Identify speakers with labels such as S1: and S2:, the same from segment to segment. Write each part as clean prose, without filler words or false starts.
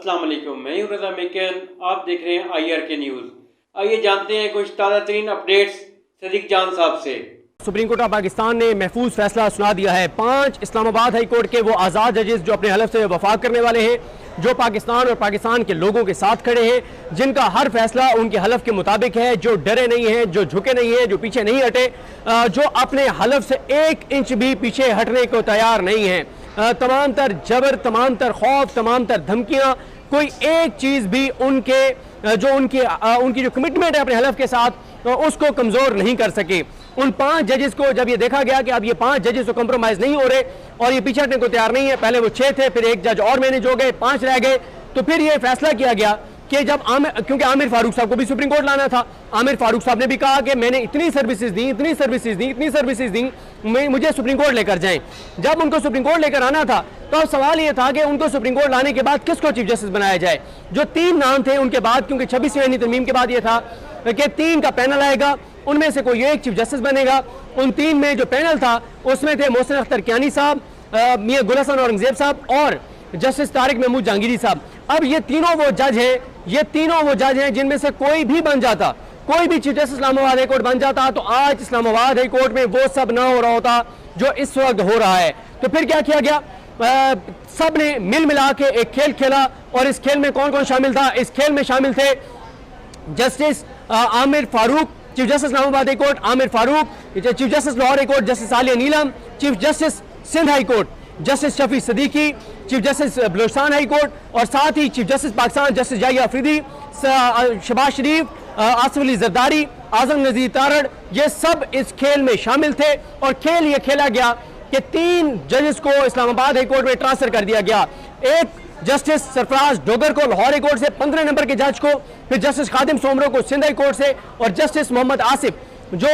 S1: अस्सलाम वालेकुम, मैं हूं रज़ा मेकन। आप देख रहे हैं IRK न्यूज़। आइए जानते हैं कुछ ताज़ा तरीन अपडेट्स सदीक जान साहब से।
S2: सुप्रीम कोर्ट ऑफ पाकिस्तान ने महफूज फैसला सुना दिया है। 5 इस्लामाबाद हाई कोर्ट के वो आज़ाद जजेस जो अपने हलफ से वफाक करने वाले हैं, जो पाकिस्तान और पाकिस्तान के लोगों के साथ खड़े हैं, जिनका हर फैसला उनके हलफ के मुताबिक है, जो डरे नहीं हैं, जो झुके नहीं हैं, जो पीछे नहीं हटे, जो अपने हलफ से 1 इंच भी पीछे हटने को तैयार नहीं है। तमाम तर जबर, तमाम तर खौफ, तमाम तर धमकियां, कोई एक चीज़ भी उनकी जो कमिटमेंट है अपने हलफ के साथ, तो उसको कमज़ोर नहीं कर सके। उन 5 जजेस को जब ये देखा गया कि अब ये 5 जजेस तो कॉम्प्रोमाइज़ नहीं हो रहे और ये पीछे हटने को तैयार नहीं है, पहले वो 6 थे, फिर 1 जज और मैनेज हो गए, 5 रह गए, तो फिर ये फैसला किया गया कि जब क्योंकि आमिर फारूक साहब को भी सुप्रीम कोर्ट लाना था, आमिर फारूक साहब ने भी कहा कि मैंने इतनी सर्विसेज दी, मुझे सुप्रीम कोर्ट लेकर जाएं। जब उनको सुप्रीम कोर्ट लेकर आना था तो अब सवाल ये था कि उनको सुप्रीम कोर्ट लाने के बाद किसको चीफ जस्टिस बनाया जाए। जो 3 नाम थे उनके बाद, क्योंकि 26वीं तरमीम के बाद ये था कि 3 का पैनल आएगा, उनमें से कोई एक चीफ जस्टिस बनेगा। उन 3 में जो पैनल था उसमें थे मोहसिन अख्तर कियानी साहब, मियां गुल हसन औरंगजेब साहब और जस्टिस तारिक महमूद जहांगीरी साहब। अब ये तीनों वो जज हैं जिनमें से कोई भी बन जाता, कोई भी chief justice Islamabad high court बन जाता, तो आज इस्लामाबाद हाई कोर्ट में वो सब ना हो रहा होता जो इस वक्त हो रहा है। तो फिर क्या किया गया, सब ने मिल मिला के एक खेल खेला। और इस खेल में कौन कौन शामिल था? इस खेल में शामिल थे justice Aamir Farooq, chief justice Islamabad high court Aamir Farooq, chief justice Lahore high court justice Aliya Neelam, chief justice Sindh high court justice Shafi Siddiqui, chief justice Balochistan high court, और साथ ही chief justice Pakistan justice Yahya Afridi, Shehbaz Sharif, Asif Ali Zardari, Azam Nazir Tarar, ये सब इस खेल में शामिल थे। और खेल ये खेला गया कि 3 जजेस को इस्लामाबाद हाई कोर्ट में ट्रांसफर कर दिया गया। एक जस्टिस सरफराज डोगर को लाहौर हाई कोर्ट से 15 नंबर के जज को, फिर जस्टिस खादिम सोमरो को सिंध हाई कोर्ट से, और जस्टिस मोहम्मद आसिफ जो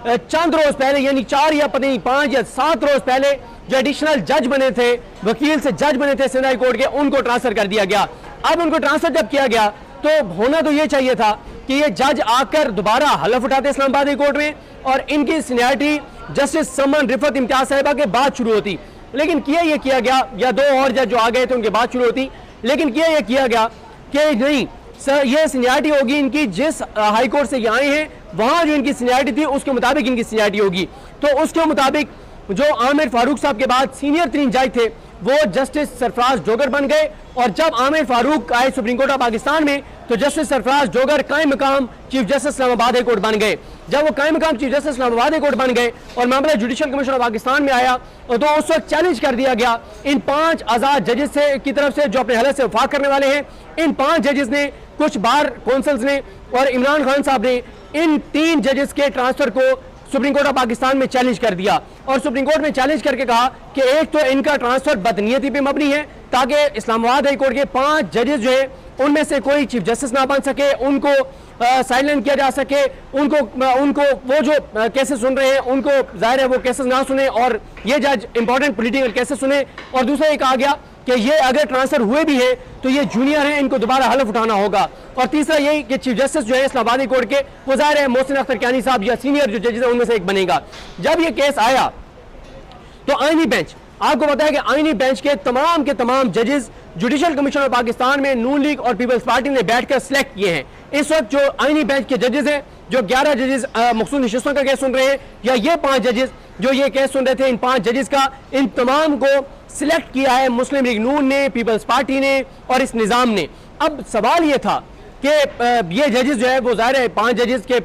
S2: चंद रोज पहले, यानी 4 या पता नहीं 5 या 7 रोज पहले जो एडिशनल जज बने थे, वकील से जज बने थे सिंध हाई कोर्ट के, उनको ट्रांसफर कर दिया गया। अब उनको ट्रांसफर जब किया गया तो होना तो ये चाहिए था कि ये जज आकर दोबारा हलफ उठाते इस्लामाबाद हाई कोर्ट में और इनकी सीनियरिटी जस्टिस समन रिफत इम्तियाज साहिबा के बाद शुरू होती, लेकिन ये किया गया, या 2 और जज जो आ गए थे उनके बाद शुरू होती, लेकिन ये किया गया कि नहीं सर, ये सीनियरिटी होगी इनकी जिस हाई कोर्ट से ये आए हैं, वहां जो इनकी सीनियरिटी थी उसके मुताबिक इनकी सीनियरिटी होगी। तो उसके मुताबिक जो आमिर फारूक साहब के बाद सीनियर 3 जज थे वो जस्टिस सरफराज डोगर बन गए। और जब आमिर फारूक आए सुप्रीम कोर्ट ऑफ पाकिस्तान में तो जस्टिस सरफराज डोगर कायम मकाम chief justice Islamabad high court बन गए। जब वो कायम मकाम chief justice Islamabad high court बन गए और मामला जुडिशल कमीशन ऑफ पाकिस्तान में आया, तो उस वक्त चैलेंज कर दिया गया इन 5 आज़ाद जजेस की तरफ से जो अपने हलफ से वफाक करने वाले हैं। इन 5 जजेस ने, कुछ बार कौंसल्स ने और इमरान खान साहब ने इन 3 जजेस के ट्रांसफर को सुप्रीम कोर्ट ऑफ पाकिस्तान में चैलेंज कर दिया। और सुप्रीम कोर्ट में चैलेंज करके कहा कि एक तो इनका ट्रांसफर बदनीयती पे मबनी है, ताकि इस्लामाबाद हाई कोर्ट के 5 जजेस जो है उनमें से कोई चीफ जस्टिस ना बन सके, उनको साइलेंट किया जा सके, उनको वो जो केसेस सुन रहे हैं उनको जाहिर है वो केसेस ना सुने और ये जज इंपॉर्टेंट पॉलिटिकल केसेस सुने। और दूसरा ये कहा गया कि ये अगर ट्रांसफर हुए भी है तो ये जूनियर हैं, इनको दोबारा हलफ उठाना होगा। और तीसरा यही कि चीफ जस्टिस जो है इस्लामाबाद हाई कोर्ट के, वो जाहिर है मोहसिन अख्तर कियानी साहब या सीनियर जो जजेस हैं उनमें से एक बनेगा। जब ये केस आया तो आईनी बेंच, आपको पता है कि आईनी बेंच के तमाम जजेस जुडिशल कमीशन ऑफ पाकिस्तान में नून लीग और पीपल्स पार्टी ने बैठकर सिलेक्ट किए हैं। इस वक्त जो आईनी बेंच के जजेस हैं, जो 11 जजेस मखसूस नशिस्तों का केस सुन रहे हैं, या ये 5 जजेस जो ये केस सुन रहे थे, इन 5 जजेस का, इन तमाम को सिलेक्ट किया है मुस्लिम लीग नून ने, पीपल्स पार्टी ने और इस निज़ाम ने। अब सवाल ये था कि ये जजेस जो है वो जाहिर है 5 जजेस के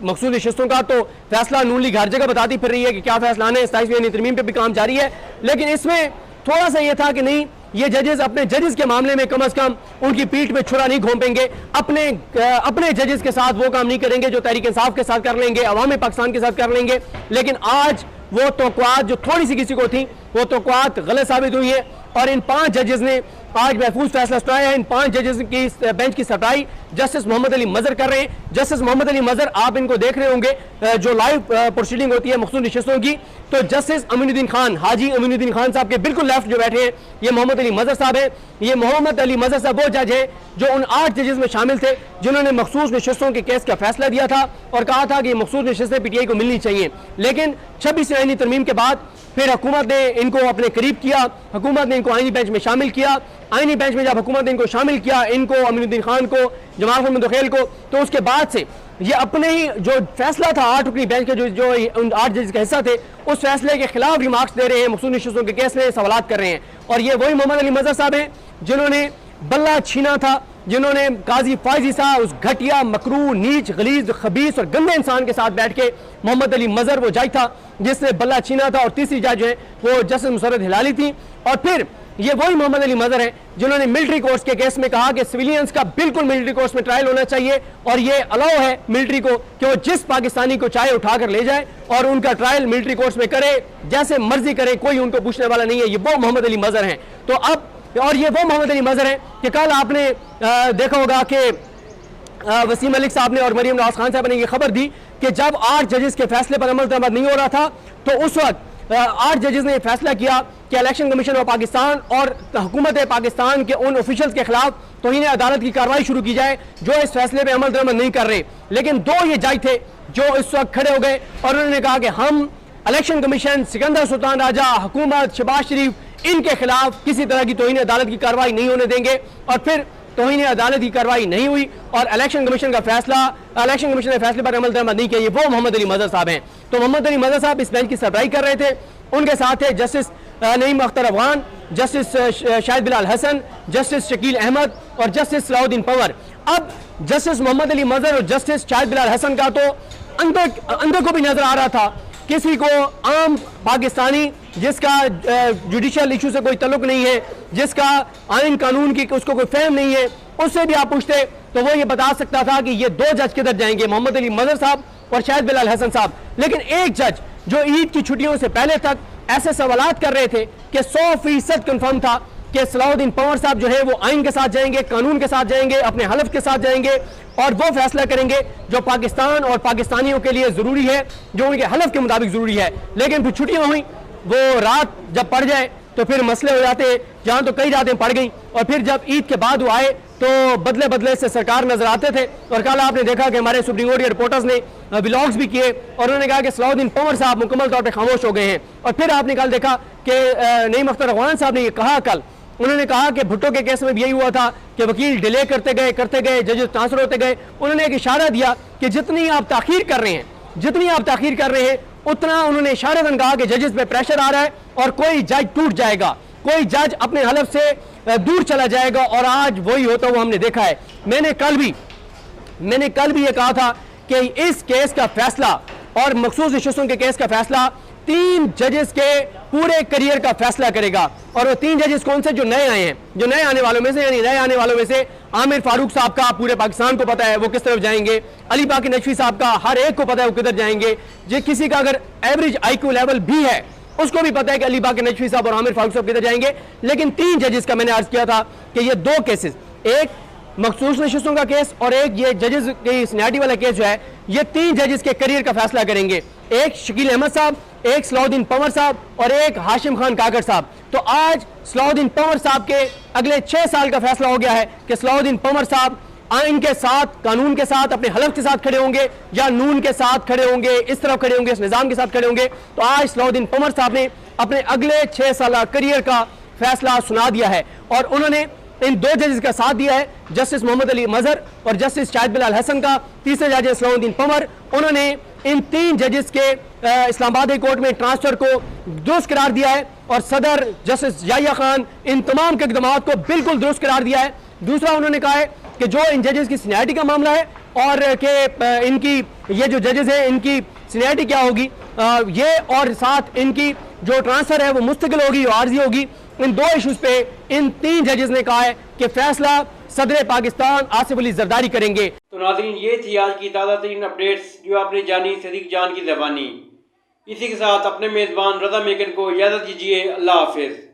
S2: मखसूस नशिस्तों का तो फैसला नून लीग हर जगह बताती फिर रही है कि क्या फैसला आना है, 27वीं तरमीम पे भी काम जारी है। लेकिन इसमें थोड़ा सा ये था कि नहीं, ये जजेस अपने जजेस के मामले में कम अज कम उनकी पीठ पे छुरा नहीं घोंपेंगे, अपने जजेस के साथ वो काम नहीं करेंगे जो तहरीक इंसाफ के साथ कर लेंगे, अवाम पाकिस्तान के साथ कर लेंगे। लेकिन आज वो तवक्कुआत जो थोड़ी सी किसी को थी, वो तवक्कुआत गलत साबित हुई है और इन 5 जजेस ने आज महफूज फैसला सुनाया है। इन 5 जजेस की बेंच की सफाई जस्टिस मोहम्मद अली मजहर कर रहे हैं। जस्टिस मोहम्मद अली मजहर, आप इनको देख रहे होंगे जो लाइव प्रोसीडिंग होती है मखसूस नशिस्तों की, तो जस्टिस अमीनुद्दीन खान, हाजी अमीनुद्दीन खान साहब के बिल्कुल लेफ्ट जो बैठे हैं, ये मोहम्मद अली मजहर साहब है। ये मोहम्मद अली मजहर साहब वो जज है जो उन 8 जजेस में शामिल थे जिन्होंने मखसूस नशिस्तों के केस का फैसला दिया था और कहा था कि मखसूस नशिस्तें पीटीआई को मिलनी चाहिए। लेकिन 26 आईनी तरमीम के बाद फिर हुकूमत ने इनको अपने करीब किया, हुकूमत ने इनको आईनी बेंच में शामिल किया। आईनी बेंच में जब हुकूमत ने इनको शामिल किया, इनको अमीनुद्दीन खान को, जमाल अहमद दुखेल को, तो उसके बाद से ये अपने ही जो फैसला था 8 रुकनी बेंच के जो उन 8 जजेस का हिस्सा थे, उस फैसले के खिलाफ रिमार्क्स दे रहे हैं, मखसूस नशिस्तों के केस में सवालात कर रहे हैं। और ये वही मोहम्मद अली मजहर साहब हैं जिन्होंने बल्ला छीना था, जिन्होंने काजी फायजी साहब, उस घटिया, मकरू, नीच, गलीज, खबीस और गंदे इंसान के साथ बैठ के, मोहम्मद अली मजहर वो जज था जिसने बल्ला छीना था, और तीसरी जज है वो जस्टिस मुसर्रत हिलाली थी। और फिर ये वही मोहम्मद अली मजहर है जिन्होंने मिलिट्री कोर्ट्स के केस में कहा कि सिविलियंस का बिल्कुल मिलिट्री कोर्ट्स में ट्रायल होना चाहिए और ये अलाउ है मिलिट्री को कि वो जिस पाकिस्तानी को चाहे उठाकर ले जाए और उनका ट्रायल मिलिट्री कोर्ट्स में करे, जैसे मर्जी करे, कोई उनको पूछने वाला नहीं है। ये वो मोहम्मद अली मजहर हैं। तो अब, और ये वो मोहम्मद अली मजहर हैं कि कल आपने देखा होगा कि वसीम मलिक साहब ने और मरीम नवाज खान साहब ने ये खबर दी कि जब 8 जजेस के फैसले पर अमल दरामद नहीं हो रहा था, तो उस वक्त 8 जजेस ने फैसला किया कि इलेक्शन कमीशन ऑफ पाकिस्तान और हुकूमत पाकिस्तान के उन ऑफिशियल्स के खिलाफ तौहीन अदालत की कार्रवाई शुरू की जाए जो इस फैसले पर अमल दरामद नहीं कर रहे। लेकिन 2 ये जज थे जो इस वक्त खड़े हो गए और उन्होंने कहा कि हम इलेक्शन कमीशन, सिकंदर सुल्तान राजा, हुकूमत, शहबाज शरीफ, इनके खिलाफ किसी तरह की तौहीन अदालत की कार्रवाई नहीं होने देंगे। और फिर तौहीन अदालत की कार्रवाई नहीं हुई और इलेक्शन कमीशन का फैसला, इलेक्शन कमीशन ने फैसले पर अमल दरामद नहीं किया। ये वो मोहम्मद अली मजहर साहब हैं। तो मोहम्मद अली मजहर साहब इस बेंच की सरबराही कर रहे थे। उनके साथ थे Justice Naeem Akhtar Afghan, Justice Shahid Bilal Hasan, Justice Shakeel Ahmed और जस्टिस सलाउद्दीन पंवर। अब जस्टिस मोहम्मद अली मजहर और जस्टिस शाहिद बिलाल हसन का तो अंदर को भी नजर आ रहा था, किसी को आम पाकिस्तानी जिसका जुडिशियल इशू से कोई तल्लुक नहीं है, जिसका आइन कानून की उसको कोई फहम नहीं है, उससे भी आप पूछते तो वो ये बता सकता था कि ये 2 जज किधर जाएंगे, मोहम्मद अली मजहर साहब और शाहिद बिलाल हसन साहब। लेकिन एक जज जो ईद की छुट्टियों से पहले तक ऐसे सवालात कर रहे थे कि 100% कंफर्म था कि सलाउद्दीन पंवर साहब जो है वो आइन के साथ जाएंगे, कानून के साथ जाएंगे, अपने हलफ के साथ जाएंगे और वो फैसला करेंगे जो पाकिस्तान और पाकिस्तानियों के लिए जरूरी है, जो उनके हलफ के मुताबिक जरूरी है। लेकिन फिर छुट्टियां हुई, वो रात जब पड़ जाए तो फिर मसले हो जाते हैं, जहां तो कई रातें पड़ गई। और फिर जब ईद के बाद वो आए तो बदले बदले से सरकार नजर आते थे। और कल आपने देखा कि हमारे सुप्रीम कोर्ट के रिपोर्टर्स ने व्लॉग्स भी किए और उन्होंने कहा कि सलाउद्दीन पंवर साहब मुकम्मल तौर पर खामोश हो गए हैं। और फिर आपने कल देखा कि नईम अख्तर अफगान साहब ने यह कहा, कल उन्होंने कहा कि भुट्टो के केस में भी यही हुआ था कि वकील डिले करते गए, जजेस ट्रांसफर होते गए। उन्होंने एक इशारा दिया कि जितनी आप ताखीर कर रहे हैं उतना उन्होंने इशारतन कहा कि जजेस पे प्रेशर आ रहा है और कोई जज टूट जाएगा, कोई जज अपने हलफ से दूर चला जाएगा। और आज वही होता हुआ हमने देखा है। मैंने कल भी ये कहा था कि इस केस का फैसला और मखसूस नशिस्तों के केस का फैसला 3 जजेस के पूरे करियर का फैसला करेगा। और वो 3 जजेस कौन से? जो नए आए हैं, जो नए आने वालों में से, यानी नए आने वालों में से आमिर फारूक साहब का पूरे पाकिस्तान को पता है वो किस तरफ जाएंगे, अली बाकी नकवी साहब का हर एक को पता है वो किधर जाएंगे, जो किसी का अगर एवरेज IQ लेवल भी है उसको भी पता है कि अली बाकी नकवी साहब और आमिर फारूक साहब किधर जाएंगे। लेकिन 3 जजेस का मैंने अर्ज किया था कि ये 2 केसेस, एक मखसूस नशिस्तों का केस और एक ये जजेस की सीनियरिटी वाला केस जो है, ये 3 जजेस के करियर का फैसला करेंगे। एक शकील अहमद साहब, एक सलाउद्दीन पंवर साहब और एक हाशिम खान काकड़ साहब। तो आज सलाउद्दीन पंवर साहब के अगले 6 साल का फैसला हो गया है कि सलाउद्दीन पंवर साहब आइन के साथ, कानून के साथ, अपने हलफ के साथ खड़े होंगे या नून के साथ खड़े होंगे, इस तरफ खड़े होंगे, इस निज़ाम के साथ खड़े होंगे। तो आज सलाउद्दीन पंवर साहब ने अपने अगले 6 साल करियर का फैसला सुना दिया है और उन्होंने इन 2 जजेस का साथ दिया है, जस्टिस मोहम्मद अली मजहर और जस्टिस शाहिद बिलाल हसन का। तीसरे जज सलाउद्दीन पंवर, उन्होंने इन 3 जजेस के इस्लामाबाद हाई कोर्ट में ट्रांसफर को दुरुस्त करार दिया है और सदर जस्टिस याहिया खान इन तमाम के इक़दामात को बिल्कुल दुरुस्त करार दिया है। दूसरा, उन्होंने कहा है कि जो इन जजेस की सीनियरिटी का मामला है और कि इनकी ये जो जजेस हैं इनकी सीनियरिटी क्या होगी, ये और साथ इनकी जो ट्रांसफर है वो मुस्तकिल होगी, आर्जी होगी। इन 2 इशूज पे इन 3 जजेस ने कहा है कि फैसला सदर पाकिस्तान आसिफ अली जरदारी करेंगे।
S1: तो नाज़रीन, ये थी आज की ताज़ा तरीन अपडेट्स जो आपने जानी सदीक जान की ज़बानी। इसी के साथ अपने मेज़बान रज़ा मेकन को इजाज़त दीजिए। अल्लाह हाफिज़।